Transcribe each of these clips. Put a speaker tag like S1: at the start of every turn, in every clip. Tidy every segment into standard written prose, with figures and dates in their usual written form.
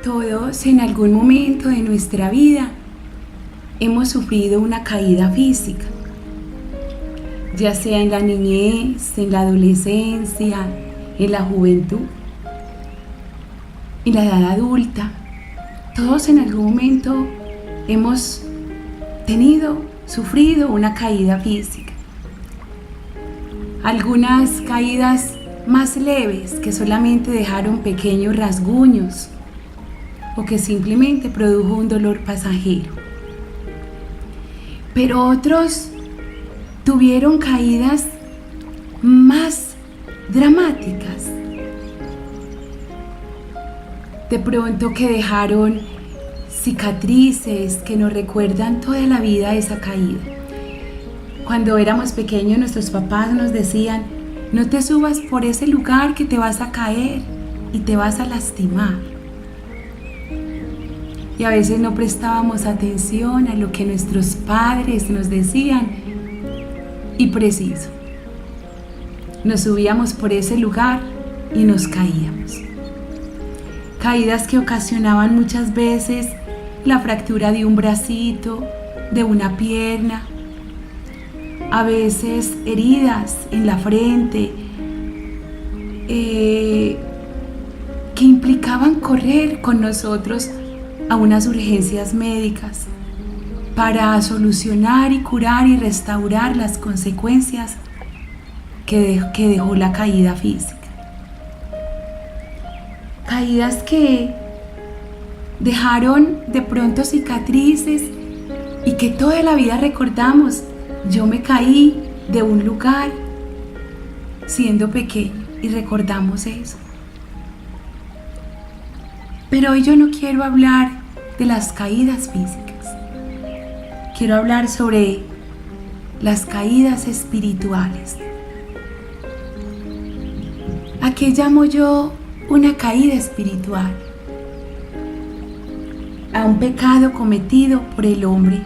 S1: Todos en algún momento de nuestra vida hemos sufrido una caída física, ya sea en la niñez, en la adolescencia, en la juventud, en la edad adulta. Todos en algún momento hemos sufrido una caída física. Algunas caídas más leves que solamente dejaron pequeños rasguños o que simplemente produjo un dolor pasajero. Pero otros tuvieron caídas más dramáticas. De pronto que dejaron cicatrices que nos recuerdan toda la vida esa caída. Cuando éramos pequeños, nuestros papás nos decían: no te subas por ese lugar que te vas a caer y te vas a lastimar. Y a veces no prestábamos atención a lo que nuestros padres nos decían y preciso, nos subíamos por ese lugar y nos caíamos. Caídas que ocasionaban muchas veces la fractura de un bracito, de una pierna, a veces heridas en la frente, que implicaban correr con nosotros a unas urgencias médicas para solucionar y curar y restaurar las consecuencias que dejó la caída física. Caídas que dejaron de pronto cicatrices y que toda la vida recordamos. Yo me caí de un lugar siendo pequeño y recordamos eso. Pero hoy yo no quiero hablar de las caídas físicas. Quiero hablar sobre las caídas espirituales. ¿A qué llamo yo una caída espiritual? A un pecado cometido por el hombre.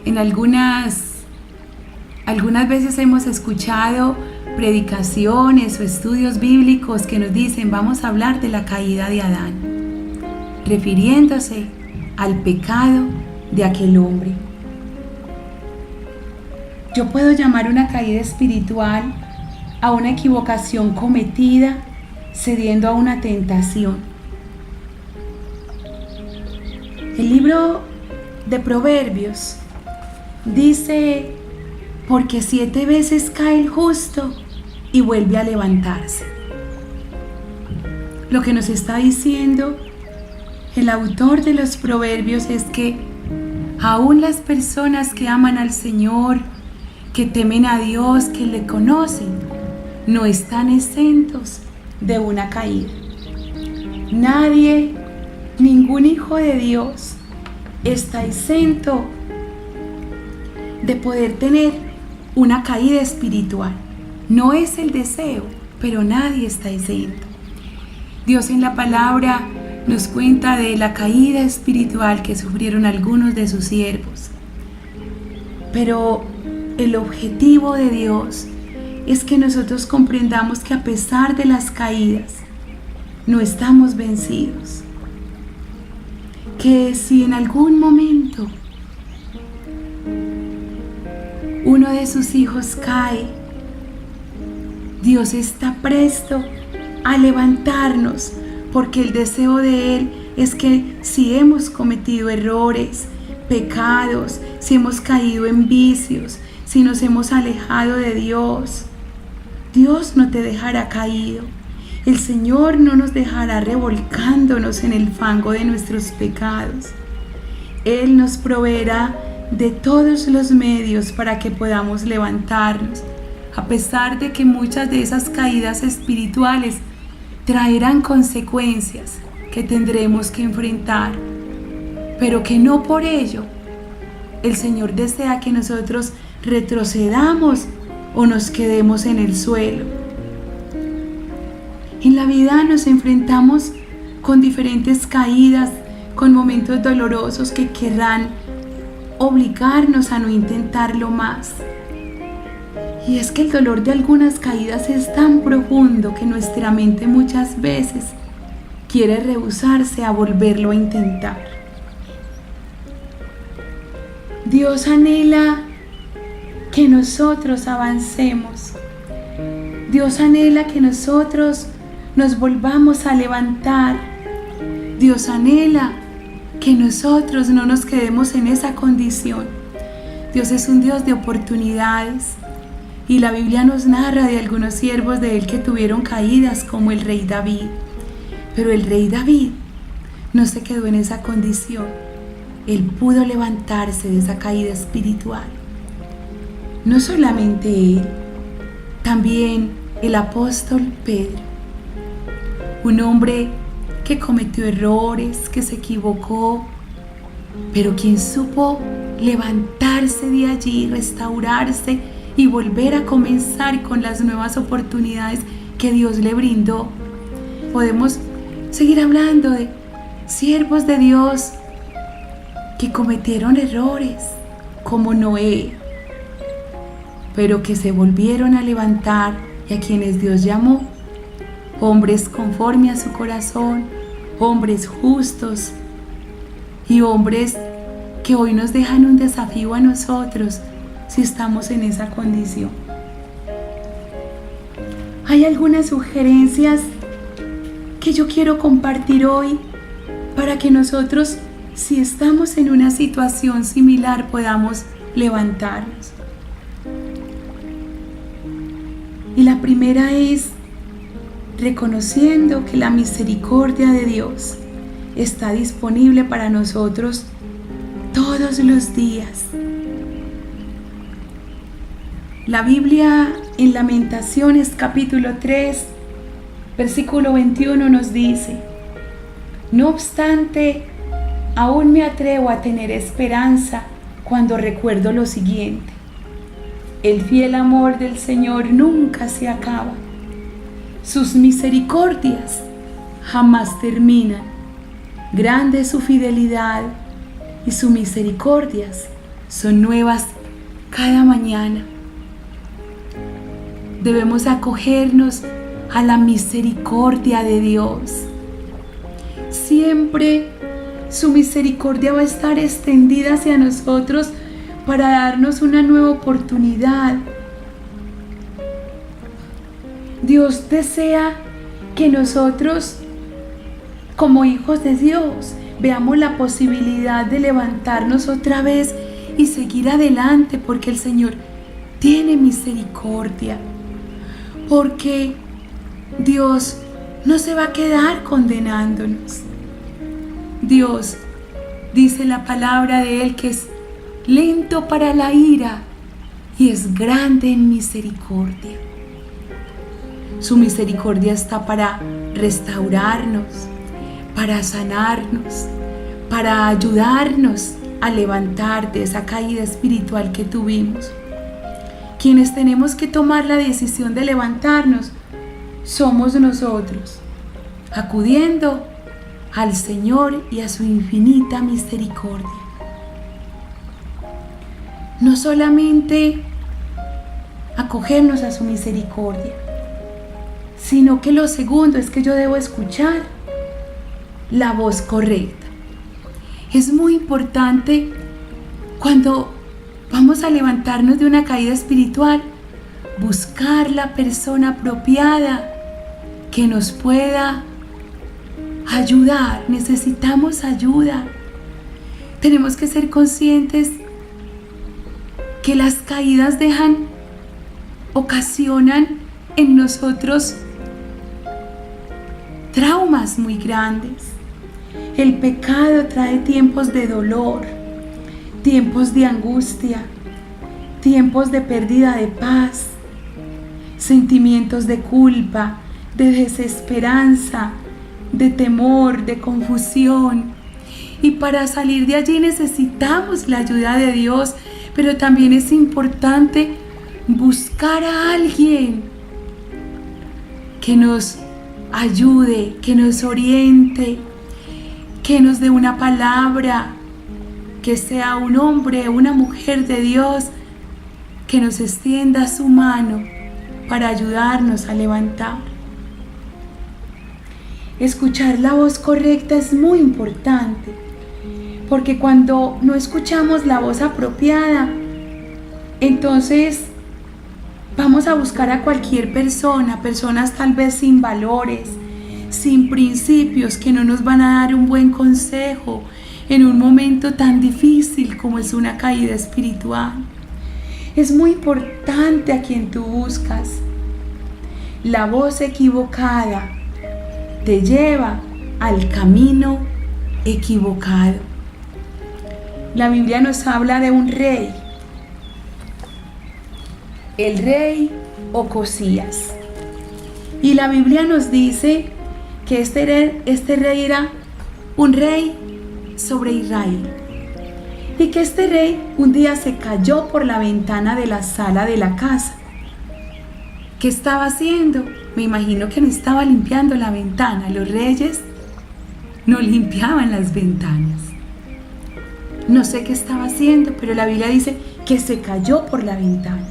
S1: En algunas veces hemos escuchado predicaciones o estudios bíblicos que nos dicen: vamos a hablar de la caída de Adán, refiriéndose al pecado de aquel hombre. Yo puedo llamar una caída espiritual a una equivocación cometida cediendo a una tentación. El libro de Proverbios dice: porque 7 veces cae el justo y vuelve a levantarse. Lo que nos está diciendo el autor de los Proverbios es que aún las personas que aman al Señor, que temen a Dios, que le conocen, no están exentos de una caída. Nadie, ningún hijo de Dios está exento de poder tener una caída espiritual. No es el deseo, pero nadie está exento. Dios en la palabra nos cuenta de la caída espiritual que sufrieron algunos de sus siervos. Pero el objetivo de Dios es que nosotros comprendamos que a pesar de las caídas, no estamos vencidos. Que si en algún momento uno de sus hijos cae, Dios está presto a levantarnos, porque el deseo de Él es que si hemos cometido errores, pecados, si hemos caído en vicios, si nos hemos alejado de Dios, Dios no te dejará caído. El Señor no nos dejará revolcándonos en el fango de nuestros pecados. Él nos proveerá de todos los medios para que podamos levantarnos, a pesar de que muchas de esas caídas espirituales traerán consecuencias que tendremos que enfrentar, pero que no por ello el Señor desea que nosotros retrocedamos o nos quedemos en el suelo. En la vida nos enfrentamos con diferentes caídas, con momentos dolorosos que querrán obligarnos a no intentarlo más. Y es que el dolor de algunas caídas es tan profundo que nuestra mente muchas veces quiere rehusarse a volverlo a intentar. Dios anhela que nosotros avancemos. Dios anhela que nosotros nos volvamos a levantar. Dios anhela que nosotros no nos quedemos en esa condición. Dios es un Dios de oportunidades y la Biblia nos narra de algunos siervos de Él que tuvieron caídas, como el rey David. Pero el rey David no se quedó en esa condición. Él pudo levantarse de esa caída espiritual. No solamente él, también el apóstol Pedro, un hombre que cometió errores, que se equivocó, pero quien supo levantarse de allí, restaurarse y volver a comenzar con las nuevas oportunidades que Dios le brindó. Podemos seguir hablando de siervos de Dios que cometieron errores, como Noé, pero que se volvieron a levantar y a quienes Dios llamó hombres conforme a su corazón, hombres justos y hombres que hoy nos dejan un desafío a nosotros si estamos en esa condición. Hay algunas sugerencias que yo quiero compartir hoy para que nosotros, si estamos en una situación similar, podamos levantarnos. Y la primera es reconociendo que la misericordia de Dios está disponible para nosotros todos los días. La Biblia en Lamentaciones capítulo 3, versículo 21 nos dice: no obstante, aún me atrevo a tener esperanza cuando recuerdo lo siguiente: el fiel amor del Señor nunca se acaba. Sus misericordias jamás terminan. Grande es su fidelidad y sus misericordias son nuevas cada mañana. Debemos acogernos a la misericordia de Dios. Siempre su misericordia va a estar extendida hacia nosotros para darnos una nueva oportunidad. Dios desea que nosotros, como hijos de Dios, veamos la posibilidad de levantarnos otra vez y seguir adelante, porque el Señor tiene misericordia, porque Dios no se va a quedar condenándonos. Dios, dice la palabra de Él, que es lento para la ira y es grande en misericordia. Su misericordia está para restaurarnos, para sanarnos, para ayudarnos a levantar de esa caída espiritual que tuvimos. Quienes tenemos que tomar la decisión de levantarnos somos nosotros, acudiendo al Señor y a su infinita misericordia. No solamente acogernos a su misericordia, sino que lo segundo es que yo debo escuchar la voz correcta. Es muy importante cuando vamos a levantarnos de una caída espiritual, buscar la persona apropiada que nos pueda ayudar. Necesitamos ayuda. Tenemos que ser conscientes que las caídas ocasionan en nosotros traumas muy grandes. El pecado trae tiempos de dolor, tiempos de angustia, tiempos de pérdida de paz, sentimientos de culpa, de desesperanza, de temor, de confusión. Y para salir de allí necesitamos la ayuda de Dios, pero también es importante buscar a alguien que nos ayude, que nos oriente, que nos dé una palabra, que sea un hombre o una mujer de Dios que nos extienda su mano para ayudarnos a levantar. Escuchar la voz correcta es muy importante, porque cuando no escuchamos la voz apropiada, entonces vamos a buscar a cualquier persona, personas tal vez sin valores, sin principios, que no nos van a dar un buen consejo en un momento tan difícil como es una caída espiritual. Es muy importante a quien tú buscas. La voz equivocada te lleva al camino equivocado. La Biblia nos habla de un rey, el rey Ocosías. Y la Biblia nos dice que este rey era un rey sobre Israel. Y que este rey un día se cayó por la ventana de la sala de la casa. ¿Qué estaba haciendo? Me imagino que no estaba limpiando la ventana. Los reyes no limpiaban las ventanas. No sé qué estaba haciendo, pero la Biblia dice que se cayó por la ventana.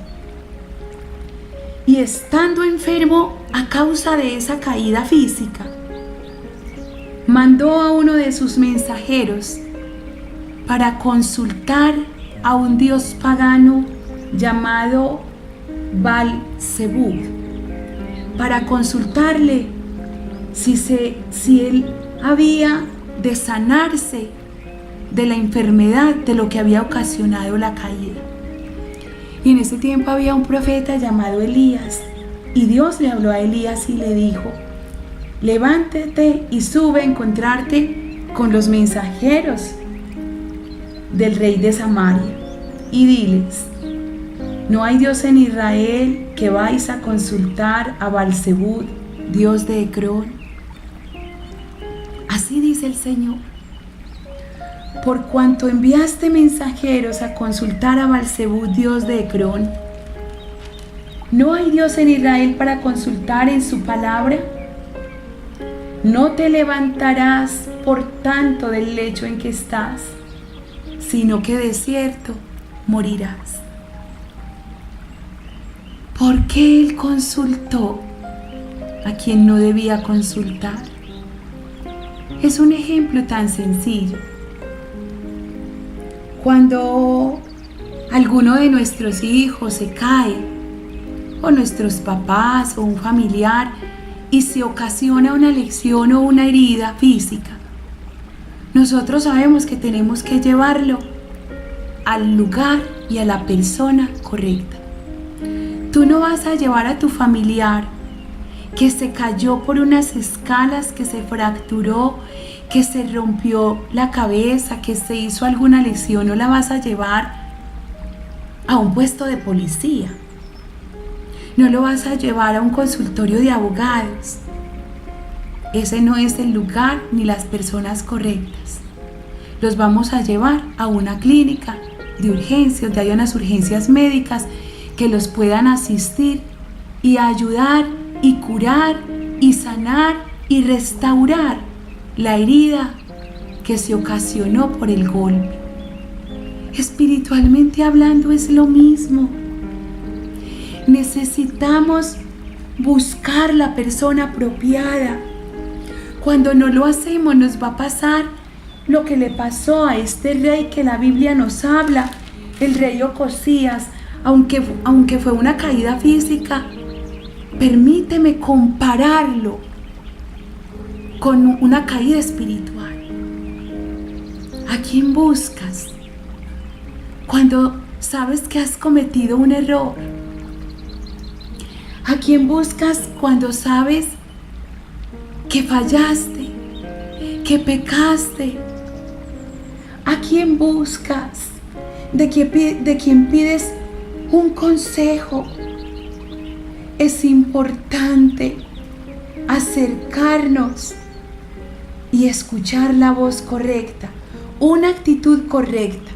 S1: Y estando enfermo a causa de esa caída física, mandó a uno de sus mensajeros para consultar a un dios pagano llamado Baal-Zebub, para consultarle si él había de sanarse de la enfermedad de lo que había ocasionado la caída. Y en ese tiempo había un profeta llamado Elías, y Dios le habló a Elías y le dijo: levántate y sube a encontrarte con los mensajeros del rey de Samaria y diles: no hay Dios en Israel, que vais a consultar a Baal-Zebub, dios de Ecrón. Así dice el Señor: por cuanto enviaste mensajeros a consultar a Baal-Zebub, dios de Ecrón, ¿no hay Dios en Israel para consultar en su palabra? No te levantarás por tanto del lecho en que estás, sino que de cierto morirás. ¿Por qué él consultó a quien no debía consultar? Es un ejemplo tan sencillo. Cuando alguno de nuestros hijos se cae, o nuestros papás o un familiar, y se ocasiona una lesión o una herida física, nosotros sabemos que tenemos que llevarlo al lugar y a la persona correcta. Tú no vas a llevar a tu familiar que se cayó por unas escalas, que se fracturó, que se rompió la cabeza, que se hizo alguna lesión, no la vas a llevar a un puesto de policía. No lo vas a llevar a un consultorio de abogados. Ese no es el lugar ni las personas correctas. Los vamos a llevar a una clínica de urgencias, donde hay unas urgencias médicas que los puedan asistir y ayudar y curar y sanar y restaurar la herida que se ocasionó por el golpe. Espiritualmente hablando es lo mismo. Necesitamos buscar la persona apropiada. Cuando no lo hacemos, nos va a pasar lo que le pasó a este rey que la Biblia nos habla, el rey Ocosías. Aunque fue una caída física, permíteme compararlo con una caída espiritual. ¿A quién buscas cuando sabes que has cometido un error? ¿A quién buscas cuando sabes que fallaste, que pecaste? ¿A quién buscas? ¿De quién pides un consejo? Es importante acercarnos y escuchar la voz correcta, una actitud correcta,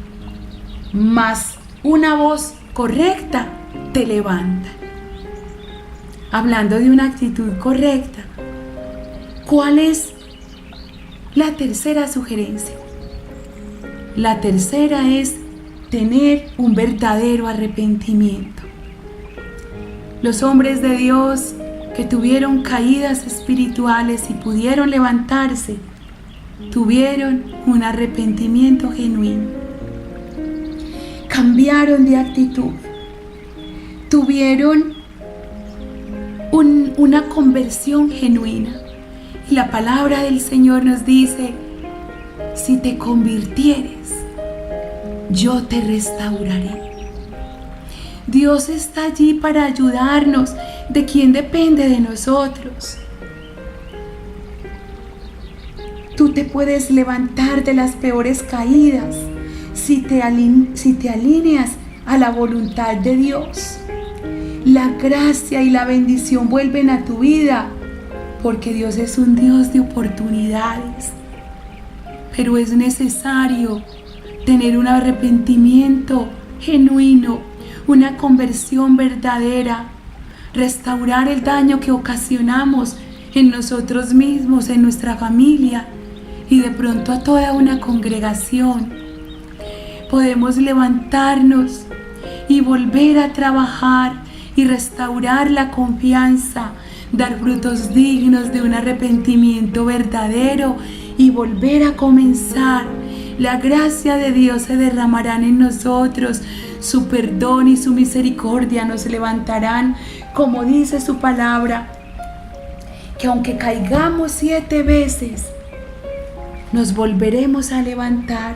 S1: más una voz correcta te levanta. Hablando de una actitud correcta, ¿cuál es la tercera sugerencia? La tercera es tener un verdadero arrepentimiento. Los hombres de Dios que tuvieron caídas espirituales y pudieron levantarse, tuvieron un arrepentimiento genuino. Cambiaron de actitud. Tuvieron una conversión genuina. Y la palabra del Señor nos dice: si te convirtieres, yo te restauraré. Dios está allí para ayudarnos. ¿De quién depende? De nosotros. Tú te puedes levantar de las peores caídas si te alineas a la voluntad de Dios. La gracia y la bendición vuelven a tu vida, porque Dios es un Dios de oportunidades. Pero es necesario tener un arrepentimiento genuino, una conversión verdadera, restaurar el daño que ocasionamos en nosotros mismos, en nuestra familia y de pronto a toda una congregación. Podemos levantarnos y volver a trabajar y restaurar la confianza, dar frutos dignos de un arrepentimiento verdadero y volver a comenzar. La gracia de Dios se derramará en nosotros, su perdón y su misericordia nos levantarán, como dice su palabra, que aunque caigamos 7 veces, nos volveremos a levantar,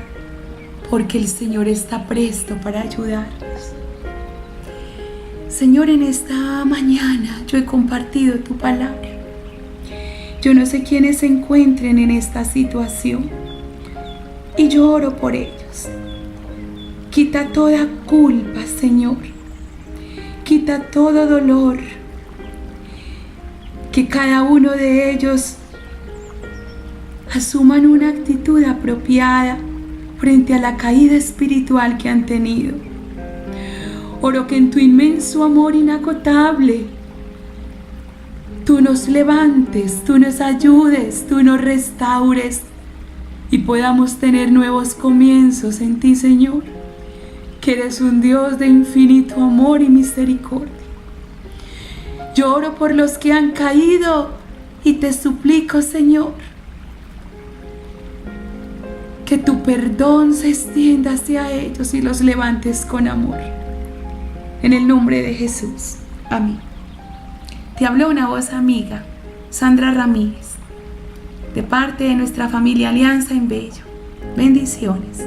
S1: porque el Señor está presto para ayudarnos. Señor, en esta mañana yo he compartido tu palabra. Yo no sé quiénes se encuentren en esta situación y yo oro por ellos. Quita toda culpa, Señor. Quita todo dolor. Que cada uno de ellos asuman una actitud apropiada frente a la caída espiritual que han tenido. Oro que en tu inmenso amor inagotable tú nos levantes, tú nos ayudes, tú nos restaures y podamos tener nuevos comienzos en ti, Señor, que eres un Dios de infinito amor y misericordia. Yo oro por los que han caído y te suplico, Señor, que tu perdón se extienda hacia ellos y los levantes con amor. En el nombre de Jesús. Amén. Te habló una voz amiga, Sandra Ramírez, de parte de nuestra familia Alianza en Bello. Bendiciones.